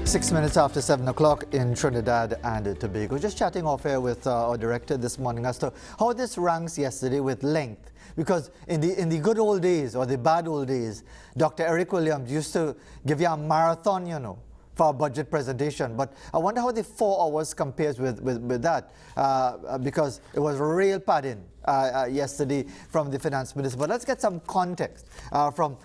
6 minutes after 7 o'clock in Trinidad and Tobago. Just chatting off air with our director this morning as to how this ranks yesterday with length. Because in the good old days or the bad old days, Dr. Eric Williams used to give you a marathon, for a budget presentation. But I wonder how the 4 hours compares with that, because it was real padding yesterday from the finance minister. But let's get some context from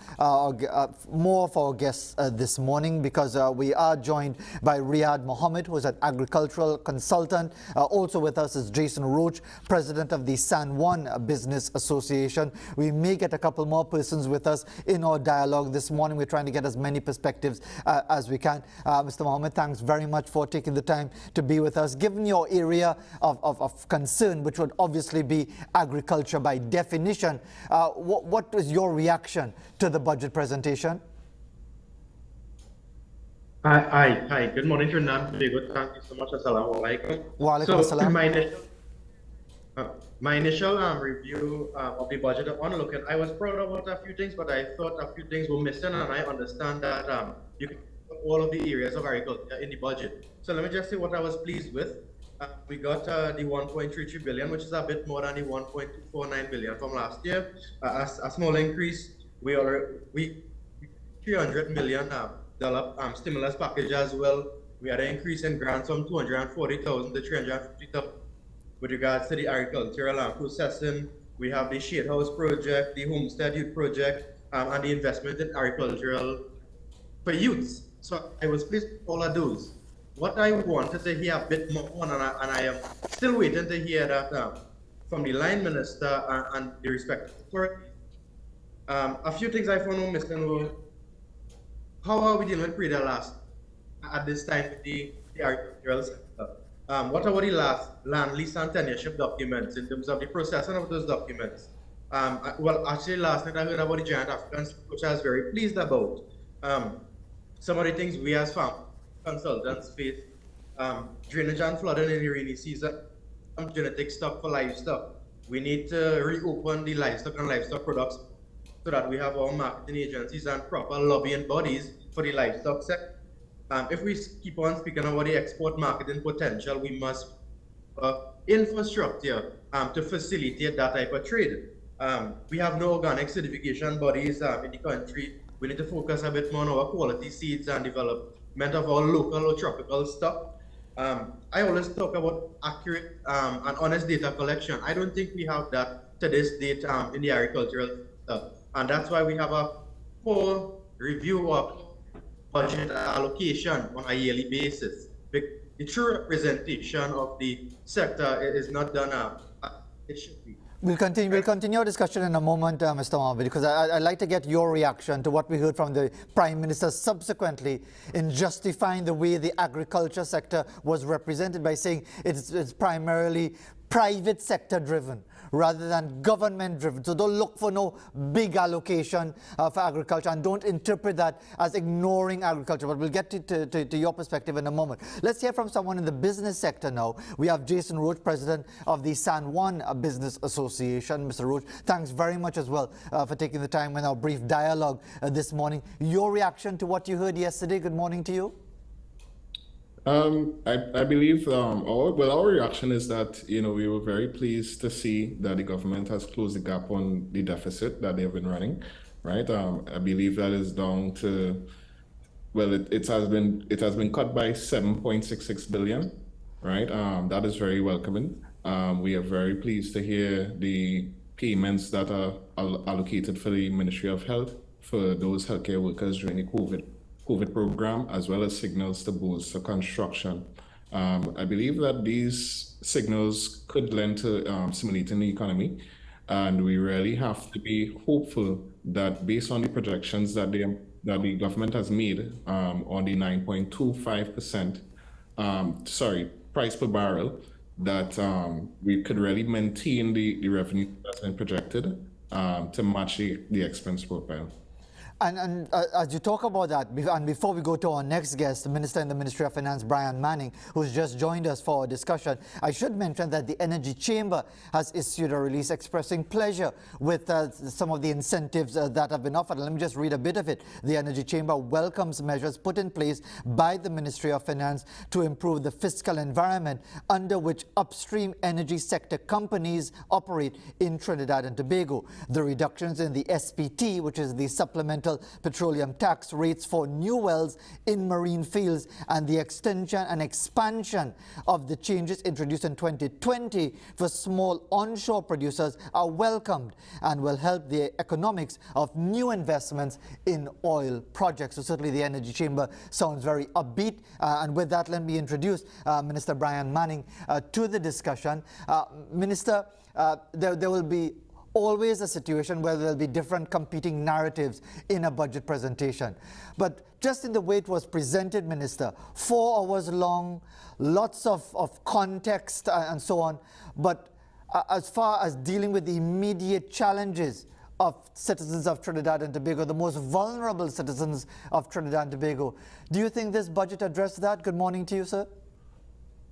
more of our guests this morning, because we are joined by Riyad Mohammed, who is an agricultural consultant. Also with us is Jason Roach, president of the San Juan Business Association. We may get a couple more persons with us in our dialogue this morning. We're trying to get as many perspectives as we can. Mr. Mohammed, thanks very much for taking the time to be with us. Given your area of concern, which would obviously be agriculture by definition, what was your reaction to the budget presentation? Hi. Good morning, Trinidad. Thank you so much. Assalamu alaikum. Wa alaikum assalam. My initial review of the budget I was proud about a few things, but I thought a few things were missing, and I understand that you can put all of the areas of agriculture in the budget. So let me just say what I was pleased with. We got the 1.33 billion, which is a bit more than the 1.249 billion from last year. A small increase. We 300 million dollar stimulus package as well. We had an increase in grants from 240,000 to 350,000. With regards to the agricultural processing, we have the Shade House project, the Homestead Youth project, and the investment in agricultural for youths. So I was pleased with all of those. What I wanted to hear a bit more on, and I am still waiting to hear that from the line minister and the respective authorities. A few things I found missing were, how are we dealing with pre-last at this time with the agricultural sector? What about the last land lease and tenureship documents in terms of the processing of those documents? Well, actually last night I heard about the giant Africans, which I was very pleased about. Some of the things we as farm consultants face, drainage and flooding in the rainy season, genetic stock for livestock. We need to reopen the livestock and livestock products so that we have our marketing agencies and proper lobbying bodies for the livestock sector. If we keep on speaking about the export marketing potential, we must infrastructure to facilitate that type of trade. We have no organic certification bodies in the country. We need to focus a bit more on our quality seeds and development of our local or tropical stock. I always talk about accurate and honest data collection. I don't think we have that to this date in the agricultural sector. And that's why we have a full review of budget allocation on a yearly basis. The true representation of the sector is not done as it should be. We'll continue our discussion in a moment, Mr. Mohammed, because I'd like to get your reaction to what we heard from the Prime Minister subsequently in justifying the way the agriculture sector was represented by saying it's primarily private sector driven rather than government driven. So don't look for no big allocation for agriculture, and don't interpret that as ignoring agriculture. But we'll get to your perspective in a moment. Let's hear from someone in the business sector now. We have Jason Roach, president of the San Juan Business Association. Mr. Roach, thanks very much as well for taking the time in our brief dialogue this morning. Your reaction to what you heard yesterday. Good morning to you. I believe our reaction is that we were very pleased to see that the government has closed the gap on the deficit that they have been running, right? I believe that is down to, well, it has been cut by 7.66 billion, right? That is very welcoming. We are very pleased to hear the payments that are allocated for the Ministry of Health for those healthcare workers during the COVID program, as well as signals to boost the construction. I believe that these signals could lend to stimulating the economy, and we really have to be hopeful that based on the projections that the government has made on the 9.25% price per barrel, that we could really maintain the revenue that's been projected to match the expense profile. And as you talk about that, and before we go to our next guest, the Minister in the Ministry of Finance, Brian Manning, who's just joined us for our discussion, I should mention that the Energy Chamber has issued a release expressing pleasure with some of the incentives that have been offered. Let me just read a bit of it. The Energy Chamber welcomes measures put in place by the Ministry of Finance to improve the fiscal environment under which upstream energy sector companies operate in Trinidad and Tobago. The reductions in the SPT, which is the Supplemental Petroleum Tax rates for new wells in marine fields, and the extension and expansion of the changes introduced in 2020 for small onshore producers are welcomed and will help the economics of new investments in oil projects. So certainly the Energy Chamber sounds very upbeat. And with that, let me introduce Minister Brian Manning to the discussion. Minister, there will be always a situation where there'll be different competing narratives in a budget presentation. But just in the way it was presented, Minister, 4 hours long, lots of context and so on. But as far as dealing with the immediate challenges of citizens of Trinidad and Tobago, the most vulnerable citizens of Trinidad and Tobago, do you think this budget addressed that? Good morning to you, sir.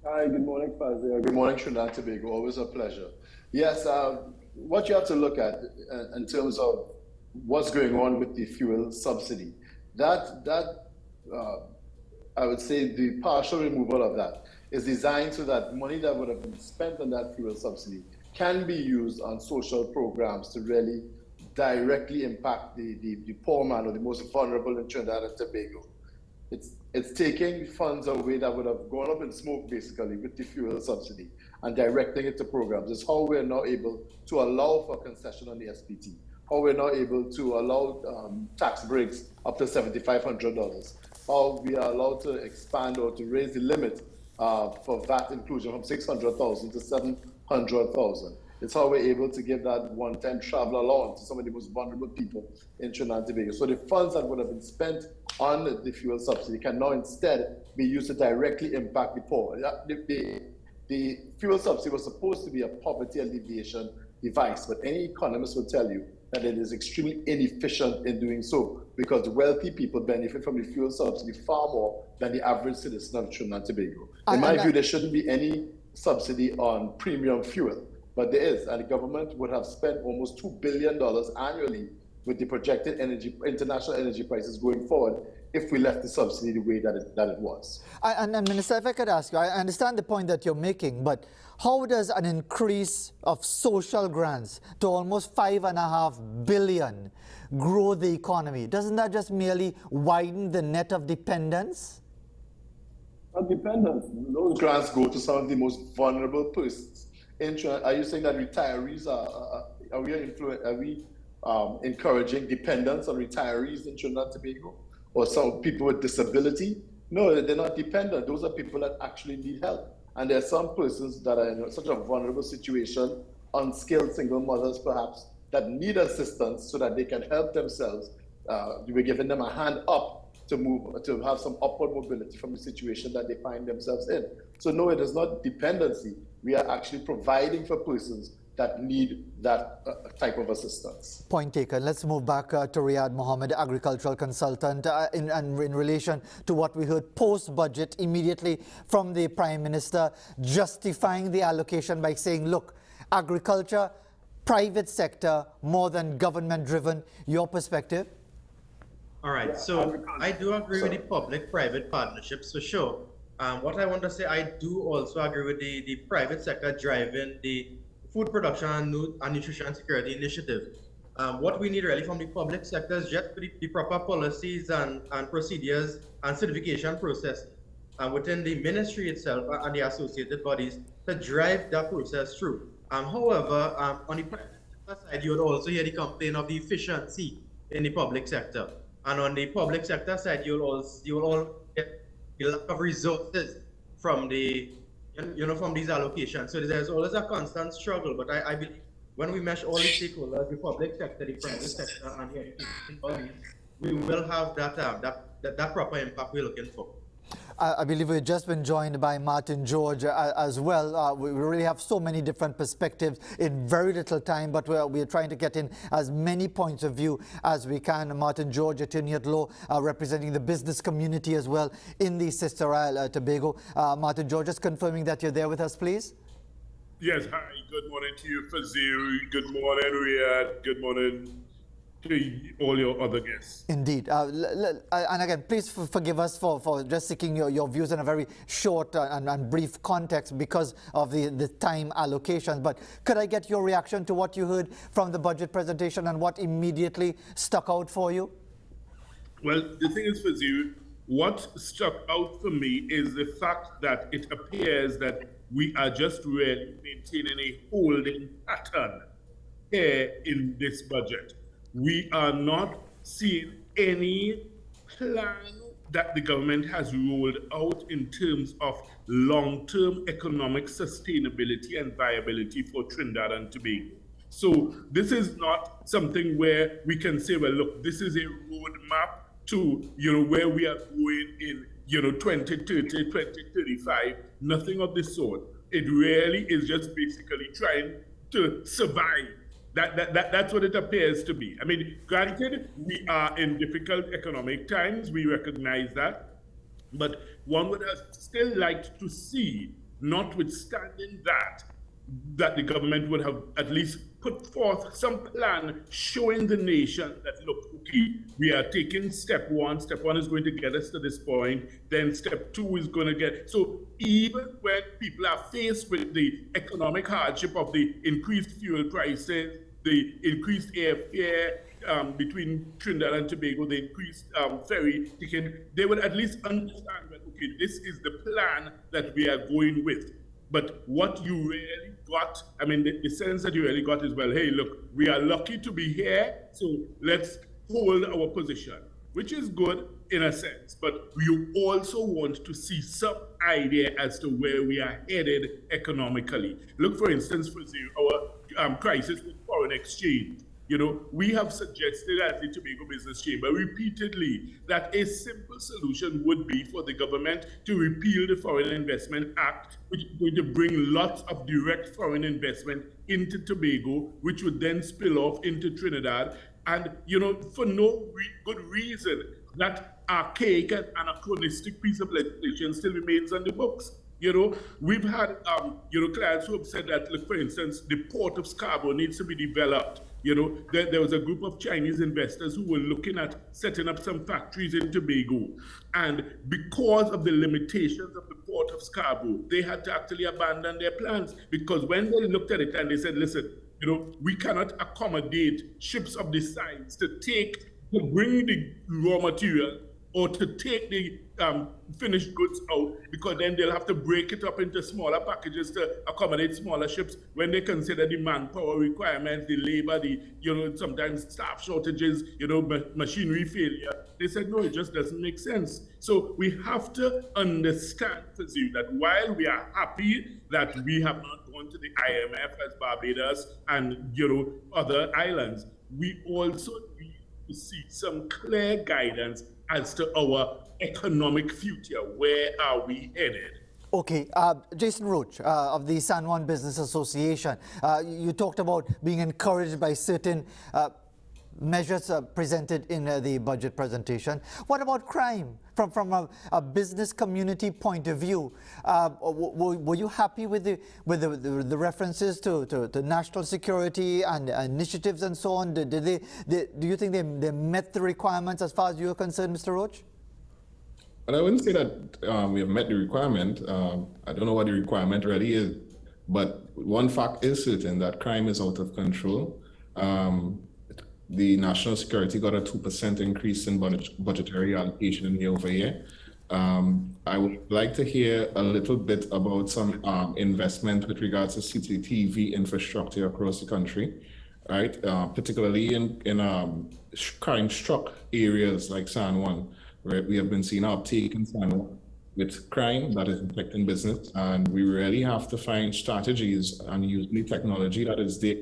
Hi, good morning, Fazia. Good morning, Trinidad and Tobago. Always a pleasure. Yes, what you have to look at in terms of what's going on with the fuel subsidy, I would say the partial removal of that is designed so that money that would have been spent on that fuel subsidy can be used on social programs to really directly impact the poor man or the most vulnerable in Trinidad and Tobago. It's taking funds away that would have gone up in smoke, basically, with the fuel subsidy and directing it to programs. It's how we're now able to allow for concession on the SPT, how we're now able to allow tax breaks up to $7,500, how we are allowed to expand or to raise the limit for VAT inclusion from 600,000 to 700,000. It's how we're able to give that one-time travel allowance to some of the most vulnerable people in Trinidad and Tobago. So the funds that would have been spent on the fuel subsidy can now instead be used to directly impact the poor. The fuel subsidy was supposed to be a poverty alleviation device, but any economist will tell you that it is extremely inefficient in doing so because wealthy people benefit from the fuel subsidy far more than the average citizen of Trinidad and Tobago. In my view, there shouldn't be any subsidy on premium fuel. But there is, and the government would have spent almost $2 billion annually with the projected international energy prices going forward if we left the subsidy the way that it was. And Minister, if I could ask you, I understand the point that you're making, but how does an increase of social grants to almost $5.5 billion grow the economy? Doesn't that just merely widen the net of dependence? Not dependence. Those grants go to some of the most vulnerable persons. Are you saying that retirees are we encouraging dependence on retirees in Trinidad and Tobago or some people with disability? No, they're not dependent. Those are people that actually need help. And there are some persons that are in such a vulnerable situation, unskilled single mothers perhaps, that need assistance so that they can help themselves. We're giving them a hand up to have some upward mobility from the situation that they find themselves in. So no, it is not dependency. We are actually providing for persons that need that type of assistance. Point taken. Let's move back to Riyad Mohammed, agricultural consultant, in relation to what we heard post-budget immediately from the Prime Minister justifying the allocation by saying, look, agriculture, private sector, more than government-driven. Your perspective? All right, so I do agree with the public-private partnerships for sure. What I want to say, I do also agree with the private sector driving the food production and nutrition security initiative. What we need really from the public sector is just the proper policies and procedures and certification process within the ministry itself and the associated bodies to drive that process through. However, on the private sector side, you would also hear the complaint of the efficiency in the public sector. And on the public sector side, you will all get the lack of resources from from these allocations. So there's always a constant struggle. But I believe when we mesh all the stakeholders, the public sector, the private sector, and the education bodies, we will have that proper impact we're looking for. I believe we've just been joined by Martin George as well. We really have so many different perspectives in very little time, but we're trying to get in as many points of view as we can. Martin George, attorney at law, representing the business community as well in the Sister Isle, Tobago. Martin George, just confirming that you're there with us, please. Yes, hi. Good morning to you, Fazil. Good morning, Riyadh. Good morning to all your other guests. Indeed. And again, please forgive us for just seeking your views in a very short and brief context because of the time allocation. But could I get your reaction to what you heard from the budget presentation and what immediately stuck out for you? Well, the thing is, Fazil, what stuck out for me is the fact that it appears that we are just really maintaining a holding pattern here in this budget. We are not seeing any plan that the government has rolled out in terms of long-term economic sustainability and viability for Trinidad and Tobago. So this is not something where we can say, well, look, this is a roadmap to, where we are going in, 2030, 2035, nothing of the sort. It really is just basically trying to survive. That's what it appears to be. I mean, granted, we are in difficult economic times, we recognize that, but one would have still liked to see, notwithstanding that the government would have at least put forth some plan showing the nation that, look, okay, we are taking step one is going to get us to this point, then step two is going to get, so even when people are faced with the economic hardship of the increased fuel prices, the increased airfare between Trinidad and Tobago, the increased ferry ticket, they would at least understand that, okay, this is the plan that we are going with. But what you really got, I mean, the sense that you really got is, well, hey, look, we are lucky to be here, so let's hold our position, which is good in a sense. But you also want to see some idea as to where we are headed economically. Look, for instance, for our crisis with foreign exchange. We have suggested as the Tobago Business Chamber repeatedly that a simple solution would be for the government to repeal the Foreign Investment Act, which is going to bring lots of direct foreign investment into Tobago, which would then spill off into Trinidad. And, for no good reason, that archaic and anachronistic piece of legislation still remains on the books. We've had, clients who have said that, look, for instance, the port of Scarborough needs to be developed. There was a group of Chinese investors who were looking at setting up some factories in Tobago. And because of the limitations of the port of Scarborough, they had to actually abandon their plans, because when they looked at it and they said, listen, we cannot accommodate ships of this size to bring the raw material or to take the finished goods out, because then they'll have to break it up into smaller packages to accommodate smaller ships when they consider the manpower requirements, the labor, the sometimes staff shortages, machinery failure. They said, no, it just doesn't make sense. So we have to understand, Fazil, that while we are happy that we have not gone to the IMF as Barbados and other islands, we also need to see some clear guidance as to our economic future. Where are we headed? Okay, Jason Roach of the San Juan Business Association, you talked about being encouraged by certain measures presented in the budget presentation. What about crime? From a business community point of view, were you happy with the references to national security and initiatives and so on? Do you think they met the requirements as far as you are concerned, Mr. Roach? But I wouldn't say that we have met the requirement. I don't know what the requirement really is, but one fact is certain, that crime is out of control. The national security got a 2% increase in budgetary allocation year over year. I would like to hear a little bit about some investment with regards to CCTV infrastructure across the country, right? Particularly in crime-struck areas like San Juan, where we have been seeing uptake in San Juan with crime that is affecting business, and we really have to find strategies and use the technology that is there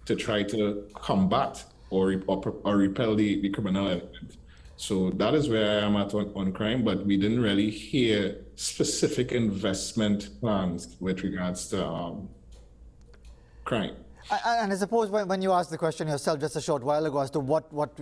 to try to combat or repel the criminal element. So that is where I am at on crime, but we didn't really hear specific investment plans with regards to crime. And I suppose when you asked the question yourself just a short while ago as to what would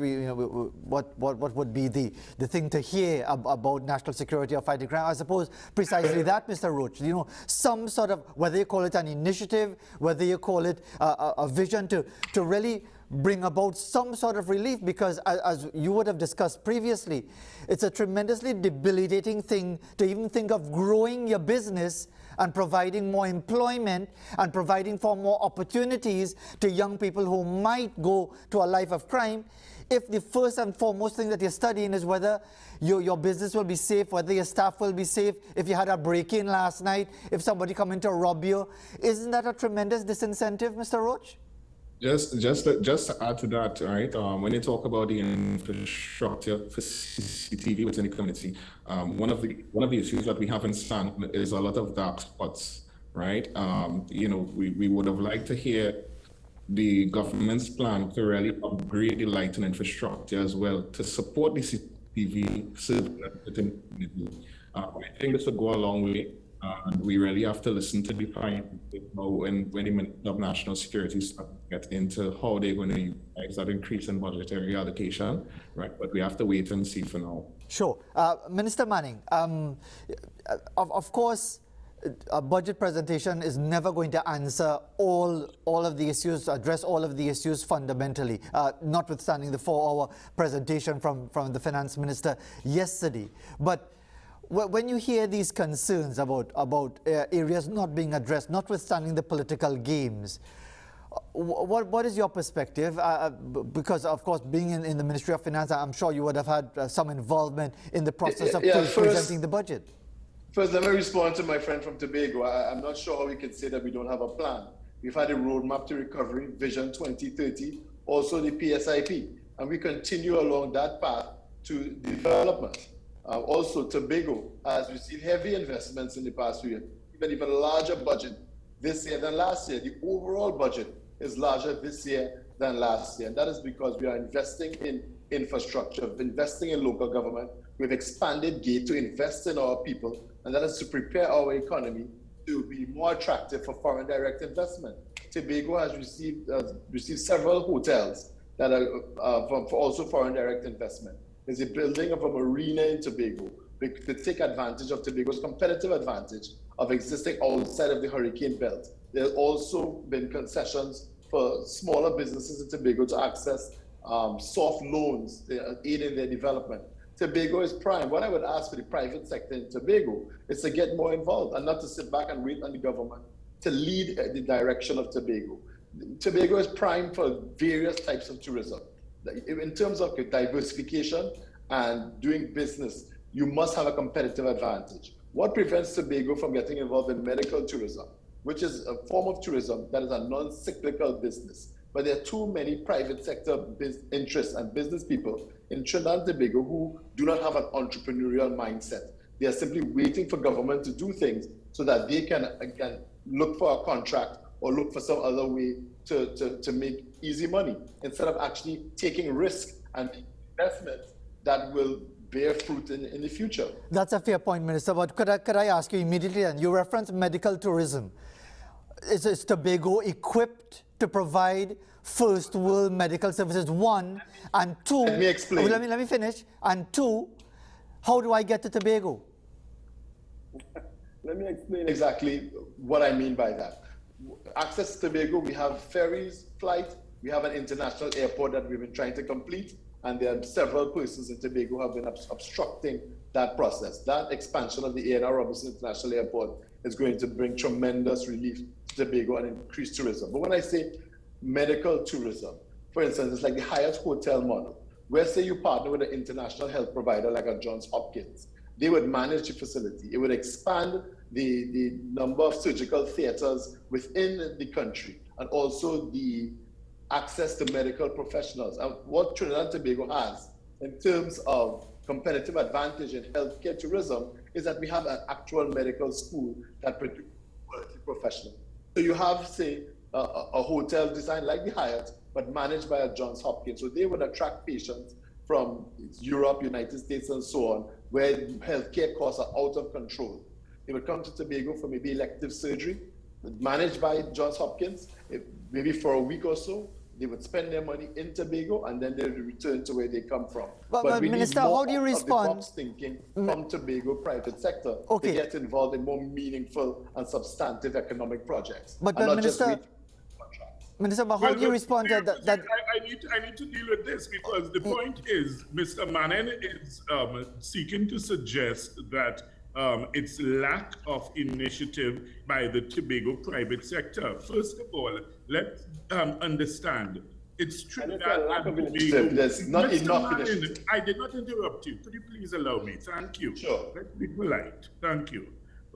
be the thing to hear about national security or fighting crime, I suppose precisely that, Mr. Roach. Some sort of, whether you call it an initiative, whether you call it a vision to really bring about some sort of relief, because as you would have discussed previously, it's a tremendously debilitating thing to even think of growing your business and providing more employment and providing for more opportunities to young people who might go to a life of crime, if the first and foremost thing that you're studying is whether your business will be safe, whether your staff will be safe, if you had a break-in last night, if somebody come in to rob you. Isn't that a tremendous disincentive, Mr. Roach? Just to add to that, right? When you talk about the infrastructure for CCTV within the community, one of the issues that we have in San is a lot of dark spots, right? We would have liked to hear the government's plan to really upgrade the lighting infrastructure as well to support the CCTV service within the community. I think this would go a long way. And we really have to listen to the when the Minister of National Security get into how they're going to utilize that increase in budgetary allocation, right? But we have to wait and see for now. Sure. Minister Manning, of course, a budget presentation is never going to answer all of the issues, address all of the issues fundamentally, notwithstanding the 4-hour presentation from the Finance Minister yesterday. But when you hear these concerns about areas not being addressed, notwithstanding the political games, what is your perspective? Because, of course, being in the Ministry of Finance, I'm sure you would have had some involvement in the process of presenting the budget. First, let me respond to my friend from Tobago. I'm not sure how we can say that we don't have a plan. We've had a roadmap to recovery, Vision 2030, also the PSIP, and we continue along that path to development. Also, Tobago has received heavy investments in the past few years, even a larger budget this year than last year. The overall budget is larger this year than last year, and that is because we are investing in infrastructure, investing in local government. We've expanded GATE to invest in our people, and that is to prepare our economy to be more attractive for foreign direct investment. Tobago has received several hotels that are for also foreign direct investment. There's a building of a marina in Tobago to take advantage of Tobago's competitive advantage of existing outside of the hurricane belt. There's also been concessions for smaller businesses in Tobago to access soft loans, aid in their development. Tobago is prime. What I would ask for the private sector in Tobago is to get more involved and not to sit back and wait on the government to lead the direction of Tobago. Tobago is prime for various types of tourism. In terms of diversification and doing business, you must have a competitive advantage. What prevents Tobago from getting involved in medical tourism, which is a form of tourism that is a non-cyclical business? But there are too many private sector interests and business people in Trinidad and Tobago who do not have an entrepreneurial mindset. They are simply waiting for government to do things so that they can look for a contract or look for some other way to make easy money instead of actually taking risk and investments that will bear fruit in the future. That's a fair point, Minister, but could I ask you immediately, and you referenced medical tourism. Is Tobago equipped to provide first world medical services, one, and two? Let me explain. Let me finish. And two, how do I get to Tobago? Let me explain exactly what I mean by that. Access to Tobago, we have ferries, flight, we have an international airport that we've been trying to complete, and there are several persons in Tobago who have been obstructing that process. That expansion of the A&R Robinson International Airport is going to bring tremendous relief to Tobago and increase tourism. But when I say medical tourism, for instance, it's like the Hyatt Hotel model, where say you partner with an international health provider like a Johns Hopkins. They would manage the facility. It would expand the number of surgical theaters within the country and also the access to medical professionals. And what Trinidad and Tobago has in terms of competitive advantage in healthcare tourism is that we have an actual medical school that produces quality professionals. So you have, say, a hotel designed like the Hyatt, but managed by a Johns Hopkins. So they would attract patients from Europe, United States, and so on, where healthcare costs are out of control. They would come to Tobago for maybe elective surgery, managed by Johns Hopkins, maybe for a week or so. They would spend their money in Tobago, and then they would return to where they come from. But we Minister, need more how do you respond? Of the box thinking from Tobago private sector to get involved in more meaningful and substantive economic projects. But Minister, but how do you respond to that? I need to deal with this, because the point is, Mr. Manen is seeking to suggest that it's lack of initiative by the Tobago private sector. First of all, let's understand, it's Trinidad and Tobago. There's not Mr. enough Manen, initiative. I did not interrupt you. Could you please allow me? Thank you. Sure. Let's be polite. Thank you.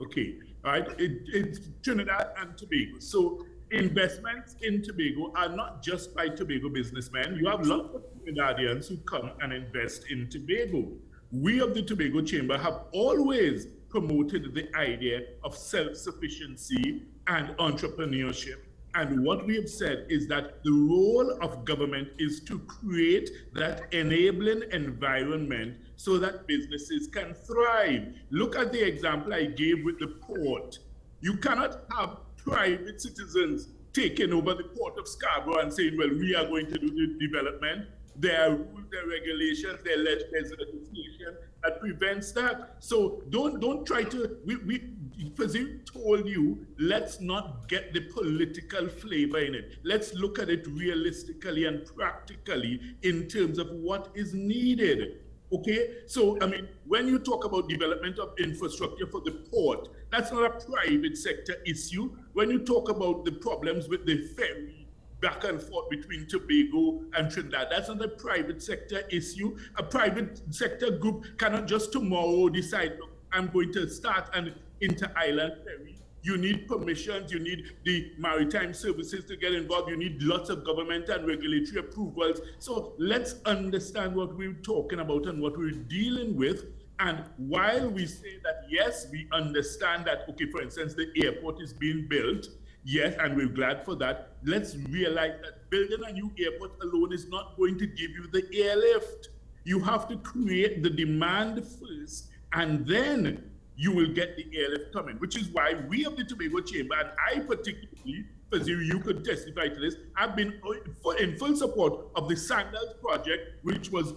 Okay. All right. It's Trinidad and Tobago. So investments in Tobago are not just by Tobago businessmen. You have lots of Trinidadians who come and invest in Tobago. We of the Tobago Chamber have always promoted the idea of self-sufficiency and entrepreneurship. And what we have said is that the role of government is to create that enabling environment so that businesses can thrive. Look at the example I gave with the port. You cannot have private citizens taking over the port of Scarborough and saying, well, we are going to do the development. There are rules, there are regulations, there's legislation that prevents that. So don't try to, Fazil told you, let's not get the political flavor in it. Let's look at it realistically and practically in terms of what is needed. Okay, so I mean, when you talk about development of infrastructure for the port, that's not a private sector issue. When you talk about the problems with the ferry back and forth between Tobago and Trinidad, that's not a private sector issue. A private sector group cannot just tomorrow decide, look, I'm going to start an inter-island ferry. You need permissions, you need the maritime services to get involved, you need lots of government and regulatory approvals. So let's understand what we're talking about and what we're dealing with. And while we say that, yes, we understand that, okay, for instance, the airport is being built, yes, and we're glad for that, let's realize that building a new airport alone is not going to give you the airlift. You have to create the demand first, and then you will get the airlift coming, which is why we of the Tobago Chamber, and I particularly, Fazil, you could testify to this, I've been in full support of the Sandals project, which was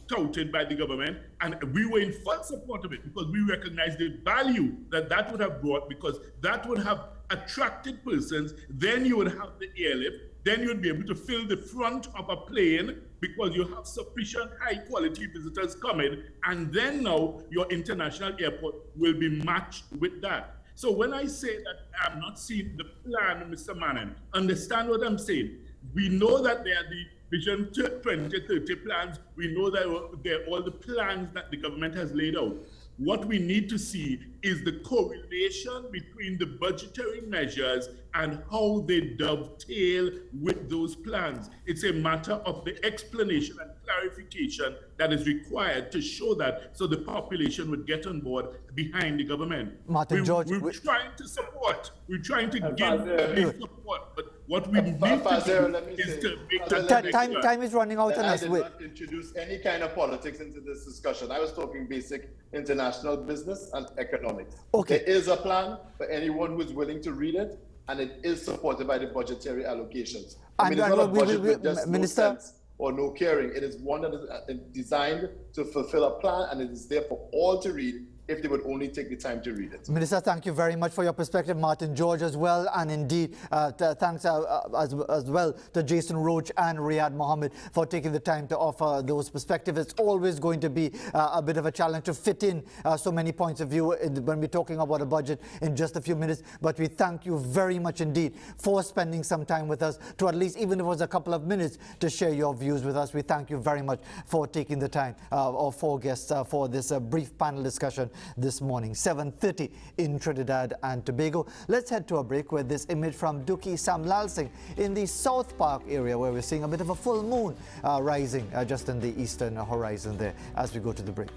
touted by the government, and we were in full support of it because we recognize the value that that would have brought, because that would have attracted persons. Then you would have the airlift, then you'd be able to fill the front of a plane because you have sufficient high quality visitors coming, and then now your international airport will be matched with that. So when I say that I'm not seeing the plan, Mr. Manen, understand what I'm saying. We know that there are the Vision 2030 plans. We know that there are all the plans that the government has laid out. What we need to see is the correlation between the budgetary measures and how they dovetail with those plans. It's a matter of the explanation and clarification that is required to show that, so the population would get on board behind the government. Martin George, we're trying to support. We're trying to give support, but what we need to do is to make that time is running out on us. I did not introduce any kind of politics into this discussion. I was talking basic international business and economics. Okay. There is a plan for anyone who is willing to read it, and it is supported by the budgetary allocations. I mean, it's not a budget with just Minister, no sense or no caring. It is one that is designed to fulfill a plan, and it is there for all to read if they would only take the time to read it. Minister, thank you very much for your perspective. Martin George as well, and indeed thanks as well to Jason Roach and Riyad Mohammed for taking the time to offer those perspectives. It's always going to be a bit of a challenge to fit in so many points of view when we're talking about a budget in just a few minutes, but we thank you very much indeed for spending some time with us, to at least, even if it was a couple of minutes, to share your views with us. We thank you very much for taking the time, our four guests, for this brief panel discussion this morning, 7:30 in Trinidad and Tobago. Let's head to a break with this image from Duki Sam Lal Singh in the South Park area, where we're seeing a bit of a full moon rising just in the eastern horizon there as we go to the break.